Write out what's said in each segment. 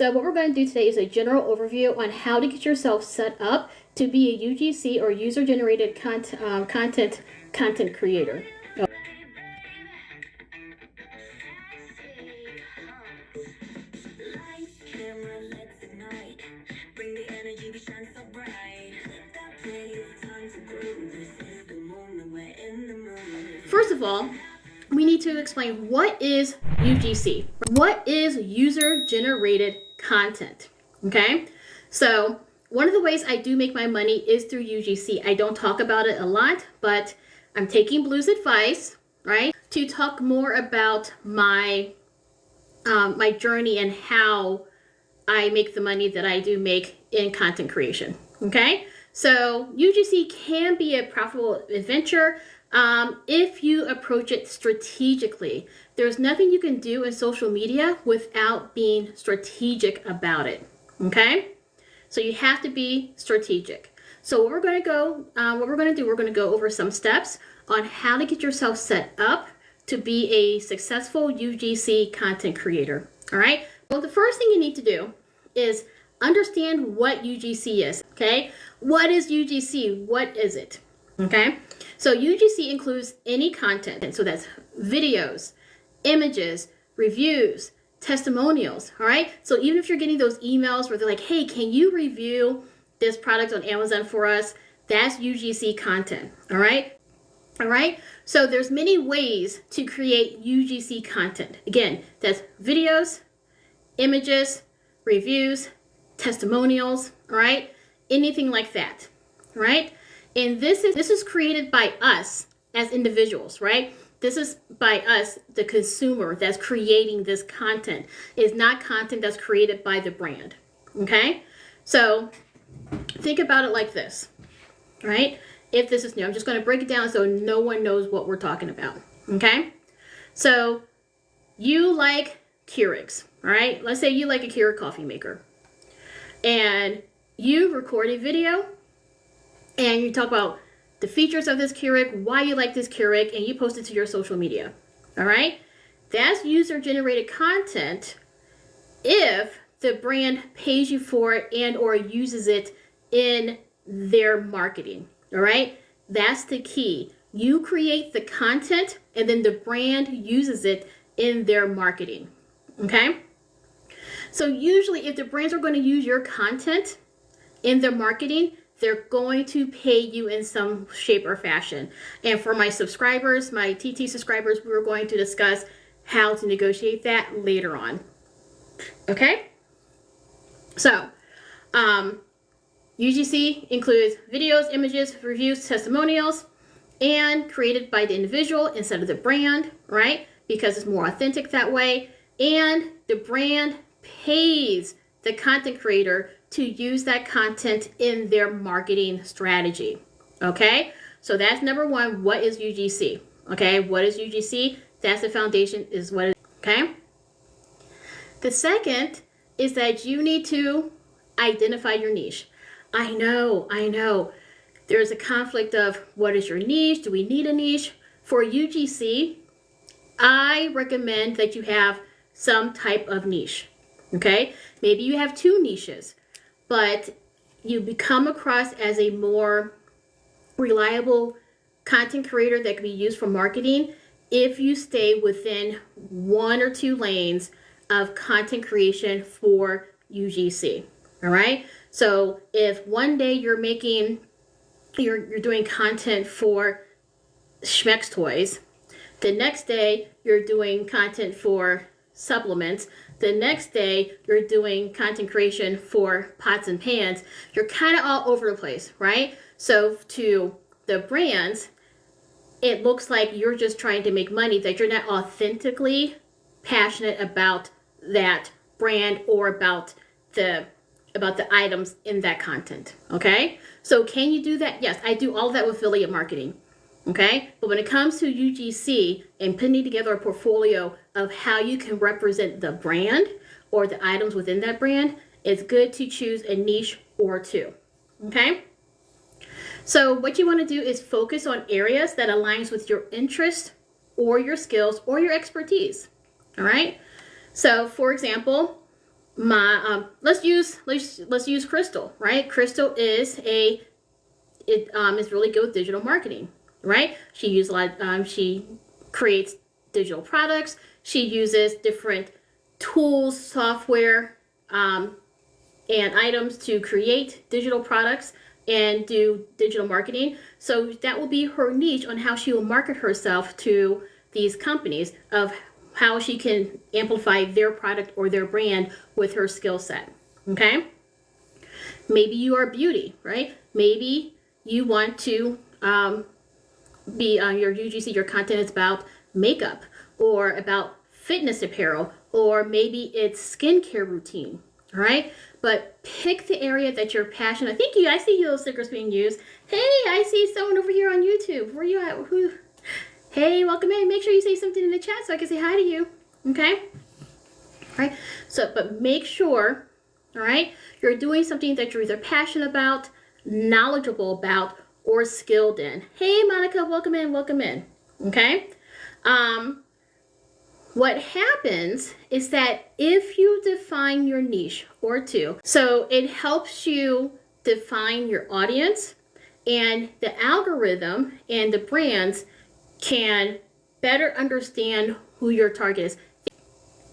So what we're going to do today is a general overview on how to get yourself set up to be a UGC or user-generated content creator. First of all, we need to explain what is UGC. What is user-generated content? Okay, so one of the ways I do make my money is through UGC. I don't talk about it a lot, but I'm taking Blue's advice, right, to talk more about my my journey and how I make the money that I do make in content creation. Okay, so UGC can be a profitable adventure if you approach it strategically. There's nothing you can do in social media without being strategic about it. Okay, so you have to be strategic. So what we're going to go over some steps on how to get yourself set up to be a successful UGC content creator. All right. Well, the first thing you need to do is understand what UGC is. Okay. What is UGC? What is it? Okay. So UGC includes any content. So that's videos, images, reviews, testimonials. All right. So even if you're getting those emails where they're like, hey, can you review this product on Amazon for us? That's UGC content. All right. All right. So there's many ways to create UGC content. Again, that's videos, images, reviews, testimonials. All right. Anything like that. All right. And this is created by us as individuals, right? This is by us, the consumer, that's creating this content. It's not content that's created by the brand. Okay. So think about it like this, right? If this is new, I'm just going to break it down so no one knows what we're talking about. Okay. So you like Keurigs, all right? Let's say you like a Keurig coffee maker and you record a video and you talk about the features of this Keurig, why you like this Keurig, and you post it to your social media. All right? That's user-generated content if the brand pays you for it and or uses it in their marketing. All right? That's the key. You create the content and then the brand uses it in their marketing. Okay? So usually if the brands are going to use your content in their marketing, they're going to pay you in some shape or fashion. And for my subscribers, my TT subscribers, we're going to discuss how to negotiate that later on. Okay? So, UGC includes videos, images, reviews, testimonials, and created by the individual instead of the brand, right? Because it's more authentic that way. And the brand pays the content creator to use that content in their marketing strategy. Okay, so that's number one. What is UGC? Okay, what is UGC? That's the foundation, is what it is. Okay, the second is that you need to identify your niche. I know there's a conflict of what is your niche? Do we need a niche? For UGC, I recommend that you have some type of niche. Okay, maybe you have two niches, but you become across as a more reliable content creator that can be used for marketing if you stay within one or two lanes of content creation for UGC. All right. So if one day you're doing content for Schmeck's Toys, the next day you're doing content for supplements, the next day you're doing content creation for pots and pans, you're kind of all over the place, right? So to the brands, it looks like you're just trying to make money, that you're not authentically passionate about that brand or about the items in that content. Okay, so can you do that? Yes, I do all of that with affiliate marketing. Okay, but when it comes to UGC and putting together a portfolio of how you can represent the brand or the items within that brand, it's good to choose a niche or two. Okay, so what you want to do is focus on areas that aligns with your interest or your skills or your expertise. All right, so for example, let's use Crystal, right? Crystal is is really good with digital marketing, right? She creates digital products. She uses different tools, software, and items to create digital products and do digital marketing. So that will be her niche on how she will market herself to these companies, of how she can amplify their product or their brand with her skill set. Okay? Maybe you are beauty, right? Maybe you want to be on your UGC, your content is about makeup or about fitness apparel, or maybe it's skincare routine, all right? But pick the area that you're passionate. I see those stickers being used. Hey, I see someone over here on YouTube. Where you at? Hey, welcome in. Make sure you say something in the chat so I can say hi to you, okay? All right, so, but make sure, all right, you're doing something that you're either passionate about, knowledgeable about, or skilled in. Hey, Monica, welcome in, okay? What happens is that if you define your niche or two, so it helps you define your audience, and the algorithm and the brands can better understand who your target is,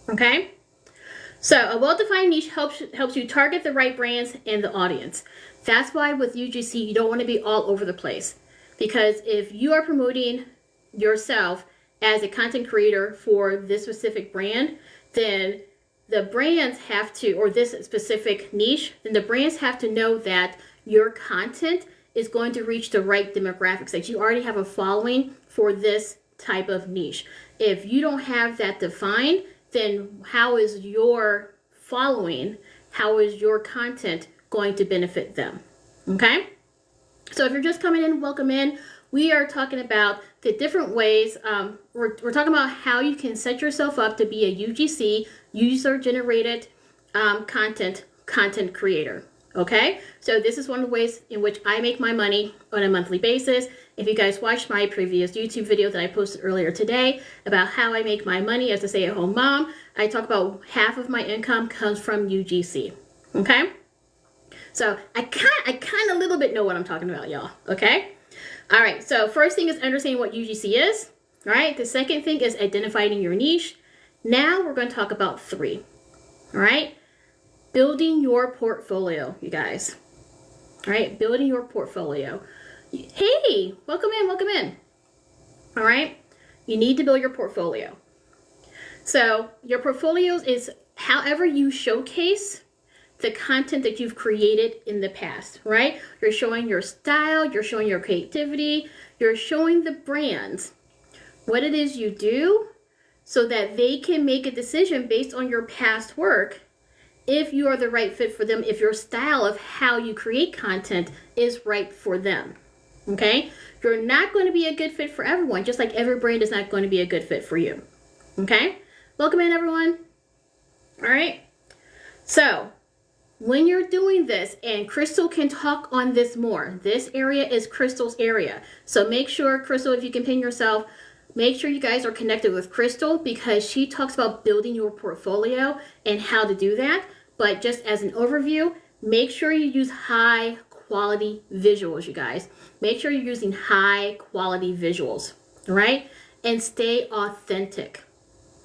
okay? So a well-defined niche helps you target the right brands and the audience. That's why with UGC, you don't want to be all over the place, because if you are promoting yourself as a content creator for this specific brand, then the brands have to, or this specific niche, then the brands have to know that your content is going to reach the right demographics, that you already have a following for this type of niche. If you don't have that defined, then how is your following, how is your content going to benefit them? Okay? So if you're just coming in, welcome in. We are talking about the different ways, we're talking about how you can set yourself up to be a UGC, user-generated content creator, okay? So this is one of the ways in which I make my money on a monthly basis. If you guys watched my previous YouTube video that I posted earlier today about how I make my money as a stay-at-home mom, I talk about half of my income comes from UGC, okay? So I kind of a little bit know what I'm talking about, y'all, okay? All right, so first thing is understanding what UGC is, all right? The second thing is identifying your niche. Now we're going to talk about 3, all right? Building your portfolio, you guys, all right? Building your portfolio. Hey, welcome in, all right? You need to build your portfolio. So your portfolios is however you showcase the content that you've created in the past, right? You're showing your style, you're showing your creativity, you're showing the brands what it is you do so that they can make a decision based on your past work if you are the right fit for them, if your style of how you create content is right for them, okay? You're not going to be a good fit for everyone, just like every brand is not going to be a good fit for you, okay? Welcome in, everyone. All right, so when you're doing this, and Crystal can talk on this more, this area is Crystal's area. So make sure, Crystal, if you can pin yourself, make sure you guys are connected with Crystal, because she talks about building your portfolio and how to do that. But just as an overview, make sure you use high quality visuals, you guys. Make sure you're using high quality visuals, all right? And stay authentic,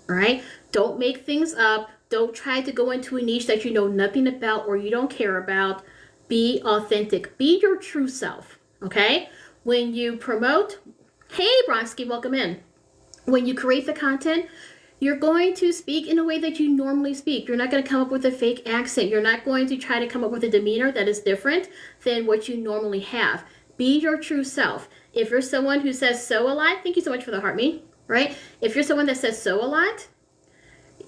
all right? Don't make things up. Don't try to go into a niche that you know nothing about or you don't care about. Be authentic. Be your true self, okay? When you promote, hey, Bronsky, welcome in. When you create the content, you're going to speak in a way that you normally speak. You're not going to come up with a fake accent. You're not going to try to come up with a demeanor that is different than what you normally have. Be your true self. If you're someone who says so a lot, thank you so much for the heart me, right? If you're someone that says so a lot,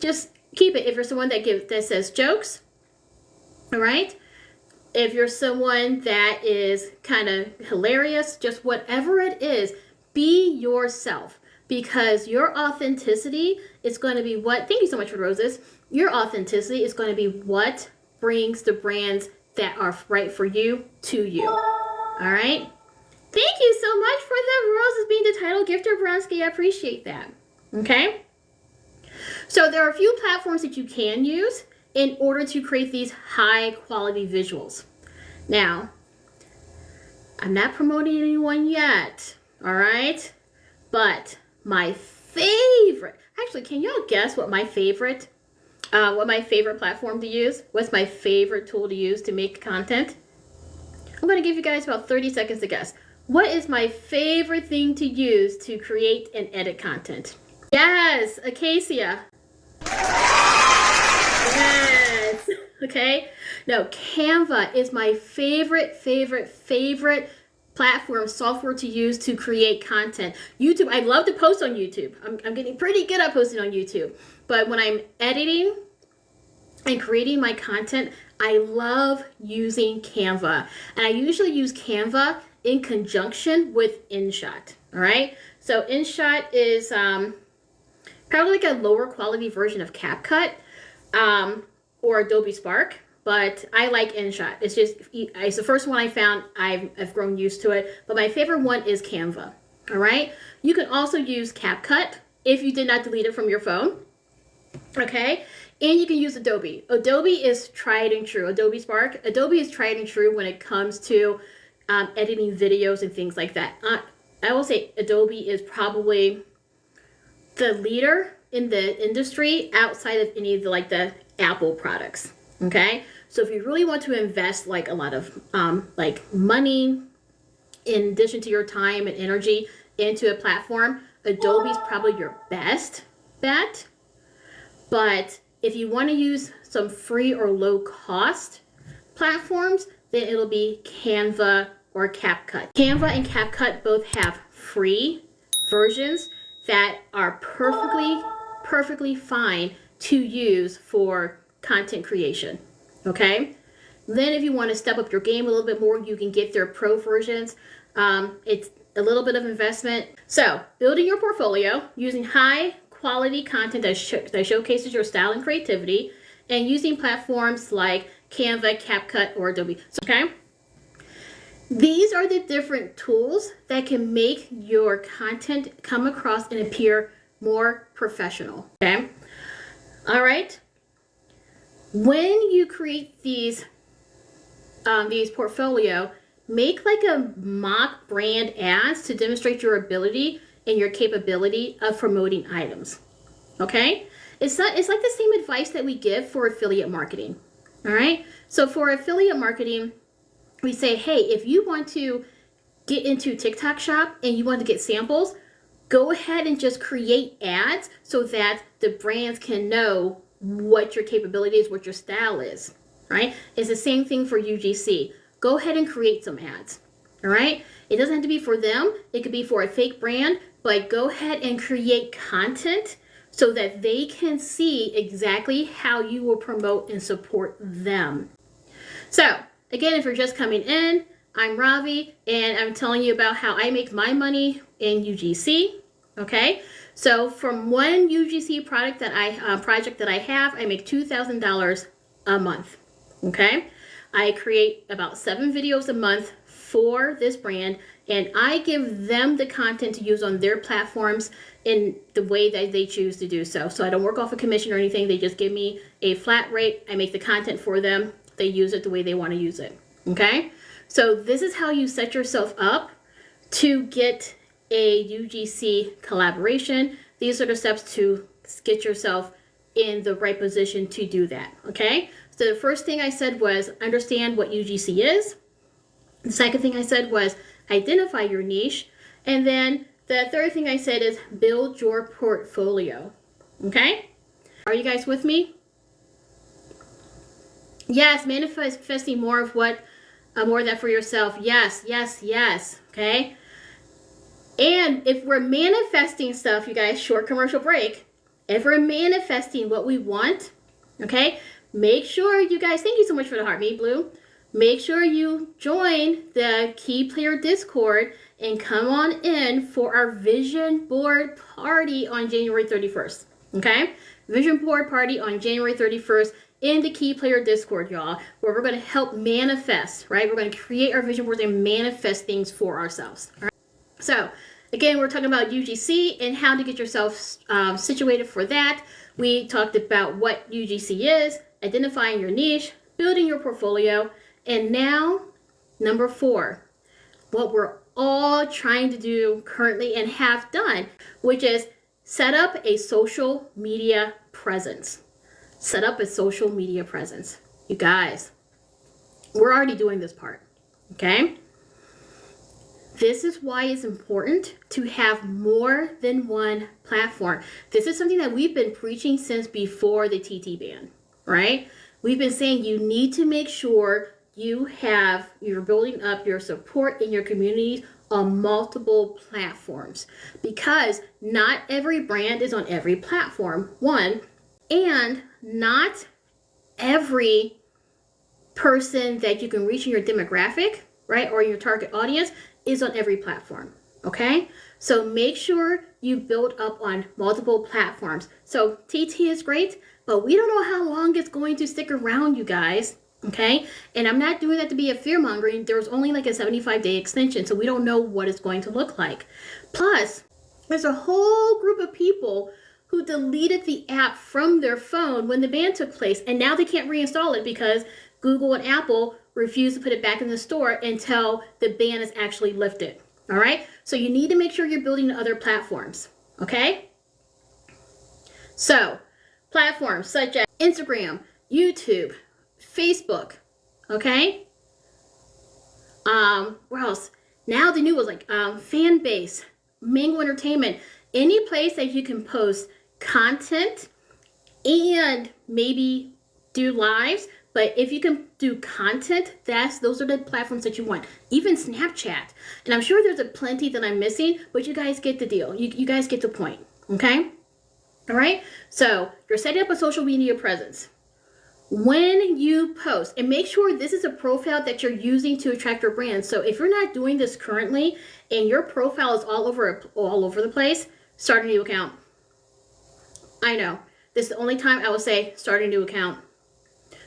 just keep it. If you're someone that says jokes, all right? If you're someone that is kind of hilarious, just whatever it is, be yourself, because your authenticity is going to be what, thank you so much for roses, your authenticity is going to be what brings the brands that are right for you to you, all right? Thank you so much for the roses being the title gifter, Bronsky. I appreciate that, okay? So there are a few platforms that you can use in order to create these high quality visuals. Now, I'm not promoting anyone yet, all right? But my favorite, actually, can y'all guess what my favorite platform to use? What's my favorite tool to use to make content? I'm going to give you guys about 30 seconds to guess. What is my favorite thing to use to create and edit content? Yes, Acacia. Yes. Okay. No, Canva is my favorite platform software to use to create content. YouTube, I love to post on YouTube. I'm getting pretty good at posting on YouTube. But when I'm editing and creating my content, I love using Canva. And I usually use Canva in conjunction with InShot. All right. So InShot is probably like a lower quality version of CapCut or Adobe Spark. But I like InShot. It's the first one I found. I've grown used to it. But my favorite one is Canva. All right. You can also use CapCut if you did not delete it from your phone. Okay. And you can use Adobe. Adobe is tried and true. Adobe Spark. Adobe is tried and true when it comes to editing videos and things like that. I will say Adobe is probably the leader in the industry outside of any of the Apple products. Okay, so if you really want to invest like a lot of money in addition to your time and energy into a platform, Adobe is probably your best bet. But if you want to use some free or low cost platforms, then it'll be Canva or CapCut. Canva and CapCut both have free versions that are perfectly fine to use for content creation. Okay, then if you want to step up your game a little bit more, you can get their pro versions. It's a little bit of investment. So building your portfolio using high quality content that showcases your style and creativity, and using platforms like Canva, CapCut, or Adobe. Okay, these are the different tools that can make your content come across and appear more professional. Okay, all right. When you create these portfolio, make like a mock brand ads to demonstrate your ability and your capability of promoting items. Okay? It's like the same advice that we give for affiliate marketing. All right? So for affiliate marketing, we say, hey, if you want to get into TikTok Shop and you want to get samples, go ahead and just create ads so that the brands can know what your capability is, what your style is, right? It's the same thing for UGC. Go ahead and create some ads, all right? It doesn't have to be for them. It could be for a fake brand, but go ahead and create content so that they can see exactly how you will promote and support them. So again, if you're just coming in, I'm Ravi, and I'm telling you about how I make my money in UGC, okay? So from one UGC project that I have, I make $2,000 a month. Okay, I create about 7 videos a month for this brand, and I give them the content to use on their platforms in the way that they choose to do so. So I don't work off a commission or anything. They just give me a flat rate. I make the content for them. They use it the way they want to use it. Okay, so this is how you set yourself up to get a UGC collaboration. These are the steps to get yourself in the right position to do that. Okay, so the first thing I said was understand what UGC is. The second thing I said was identify your niche. And then the third thing I said is build your portfolio. Okay, are you guys with me? Yes, manifesting more of more of that for yourself. Yes, yes, yes. Okay. And if we're manifesting stuff, you guys, short commercial break. If we're manifesting what we want, okay, make sure you guys, thank you so much for the heart, me blue. Make sure you join the Key Player Discord and come on in for our vision board party on January 31st. Okay, vision board party on January 31st in the Key Player Discord, y'all, where we're going to help manifest, right? We're going to create our vision boards and manifest things for ourselves. All right? So again, we're talking about UGC and how to get yourself situated for that. We talked about what UGC is identifying your niche, building your portfolio, and now number 4, what we're all trying to do currently and have done, which is set up a social media presence. Set up a social media presence. You guys, we're already doing this part, okay? This is why it's important to have more than one platform. This is something that we've been preaching since before the TT ban, right? We've been saying you need to make sure you're building up your support in your communities on multiple platforms, because not every brand is on every platform, one, and not every person that you can reach in your demographic, right, or your target audience is on every platform, okay? So make sure you build up on multiple platforms. So TT is great, but we don't know how long it's going to stick around, you guys, okay? And I'm not doing that to be a fear-mongering. There was only like a 75-day extension, so we don't know what it's going to look like. Plus, there's a whole group of people who deleted the app from their phone when the ban took place, and now they can't reinstall it because Google and Apple refuse to put it back in the store until the ban is actually lifted. All right? So you need to make sure you're building other platforms. Okay? So, platforms such as Instagram, YouTube, Facebook. Okay? Where else? Now the new ones like Fanbase, Mango Entertainment. Any place that you can post content and maybe do lives. But if you can do content, those are the platforms that you want. Even Snapchat. And I'm sure there's a plenty that I'm missing, but you guys get the deal. You guys get the point, okay? All right? So you're setting up a social media presence. When you post, and make sure this is a profile that you're using to attract your brand. So if you're not doing this currently and your profile is all over the place, start a new account. I know. This is the only time I will say start a new account,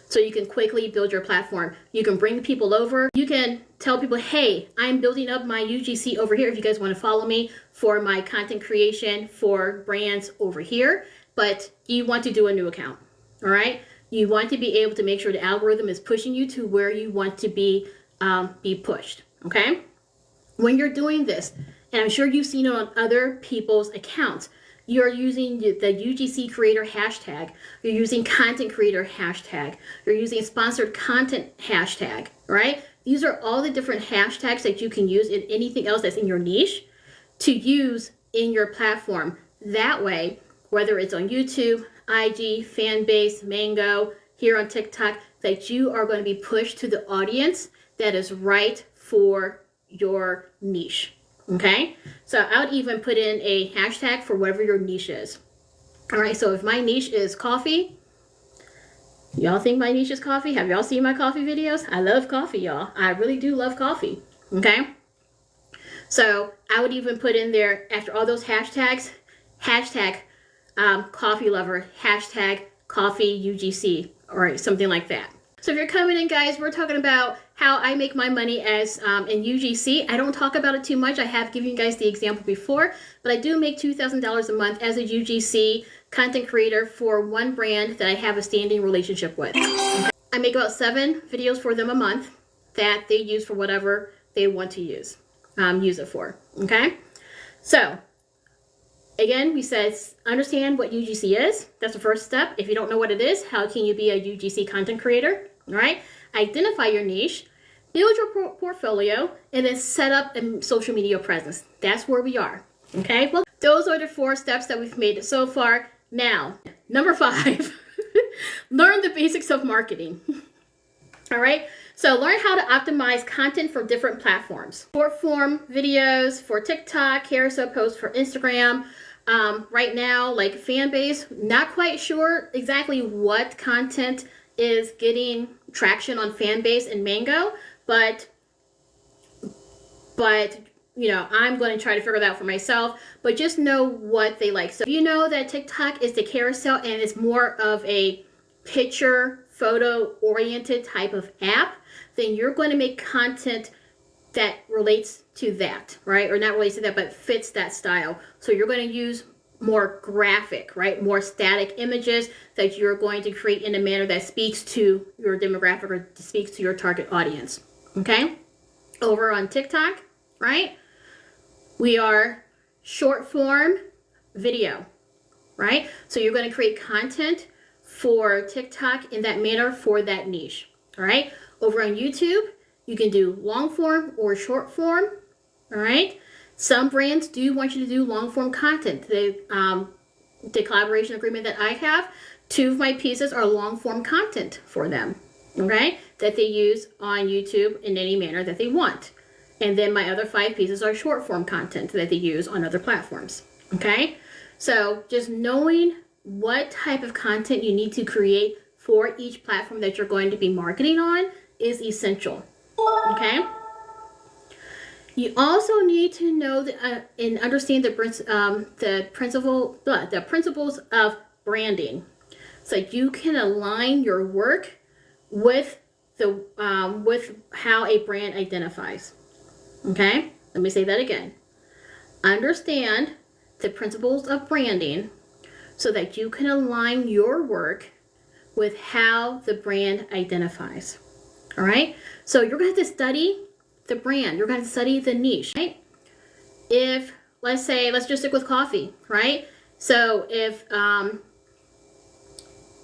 so you can quickly build your platform. You can bring people over. You can tell people, hey, I'm building up my UGC over here if you guys want to follow me for my content creation for brands over here. But you want to do a new account, all right? You want to be able to make sure the algorithm is pushing you to where you want to be pushed, okay? When you're doing this, and I'm sure you've seen it on other people's accounts, you're using the UGC creator hashtag, you're using content creator hashtag, you're using sponsored content hashtag, right? These are all the different hashtags that you can use in anything else that's in your niche to use in your platform. That way, whether it's on YouTube, IG, Fanbase, Mango, here on TikTok, that you are going to be pushed to the audience that is right for your niche. Okay, so I would even put in a hashtag for whatever your niche is. All right, so if my niche is coffee, y'all think my niche is coffee? Have y'all seen my coffee videos? I love coffee, y'all. I really do love coffee. Okay, so I would even put in there, after all those hashtags, hashtag coffee lover, hashtag coffee UGC, or something like that. So if you're coming in, guys, we're talking about how I make my money as in UGC. I don't talk about it too much. I have given you guys the example before, but I do make $2,000 a month as a UGC content creator for one brand that I have a standing relationship with. Okay. I make about 7 videos for them a month that they use for whatever they want to use it for. Okay, so again, we said understand what UGC is. That's the first step. If you don't know what it is, how can you be a UGC content creator? All right. Identify your niche, build your portfolio, and then set up a social media presence. That's where we are. Okay. Well, those are the 4 steps that we've made so far. Now, number 5, learn the basics of marketing. All right. So learn how to optimize content for different platforms. Short form videos for TikTok, carousel posts for Instagram. Right now, like Fanbase, not quite sure exactly what content is getting traction on Fanbase and Mango, but you know, I'm going to try to figure that out for myself, but just know what they like. So if you know that TikTok is the carousel and it's more of a picture, photo oriented type of app, then you're going to make content that relates to that, right? Or not relates to that, but fits that style. So you're going to use more graphic, right? More static images that you're going to create in a manner that speaks to your demographic or speaks to your target audience, okay? Over on TikTok, right? We are short form video, right? So you're going to create content for TikTok in that manner for that niche, all right? Over on YouTube, you can do long form or short form, all right? Some brands do want you to do long form content. The collaboration agreement that I have, 2 of my pieces are long form content for them, okay? That they use on YouTube in any manner that they want. And then my other 5 pieces are short form content that they use on other platforms, okay? So just knowing what type of content you need to create for each platform that you're going to be marketing on is essential, okay? You also need to know and understand the principles of branding, so you can align your work with how a brand identifies. Okay, let me say that again. Understand the principles of branding so that you can align your work with how the brand identifies. All right, so you're going to have to study the brand. You're going to study the niche, right? If, let's just stick with coffee, right? So if, okay,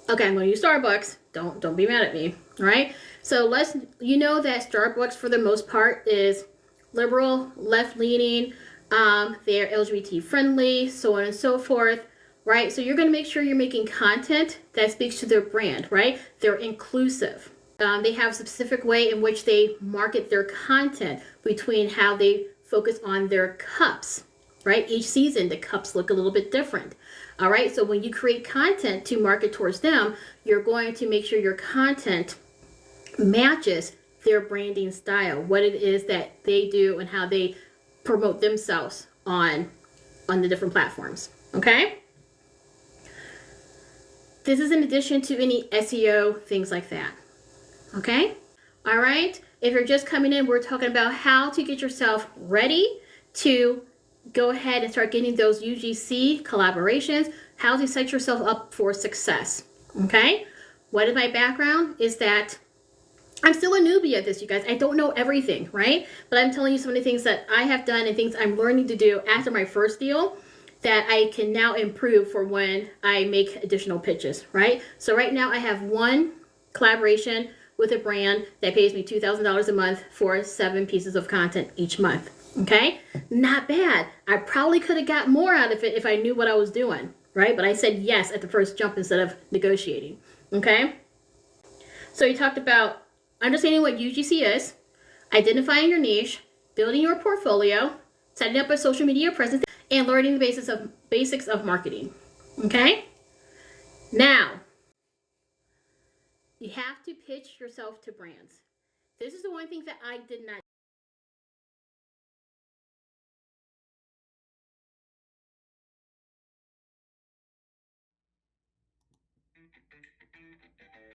I'm going to use Starbucks. Don't be mad at me, all right? So you know that Starbucks for the most part is liberal, left-leaning, they're LGBT friendly, so on and so forth, right? So you're going to make sure you're making content that speaks to their brand, right? They're inclusive. They have a specific way in which they market their content between how they focus on their cups, right? Each season, the cups look a little bit different. All right, so when you create content to market towards them, you're going to make sure your content matches their branding style, what it is that they do and how they promote themselves on the different platforms, okay? This is in addition to any SEO, things like that. Okay? All right? If you're just coming in, we're talking about how to get yourself ready to go ahead and start getting those UGC collaborations, how to set yourself up for success. Okay? What is my background? Is that I'm still a newbie at this, you guys. I don't know everything, right? But I'm telling you some of the things that I have done and things I'm learning to do after my first deal that I can now improve for when I make additional pitches, right? So right now I have one collaboration with a brand that pays me $2,000 a month for 7 pieces of content each month, okay? Not bad. I probably could have got more out of it if I knew what I was doing, right? But I said yes at the first jump instead of negotiating, okay? So you talked about understanding what UGC is, identifying your niche, building your portfolio, setting up a social media presence, and learning the basics of marketing, okay? Now, you have to pitch yourself to brands. This is the one thing that I did not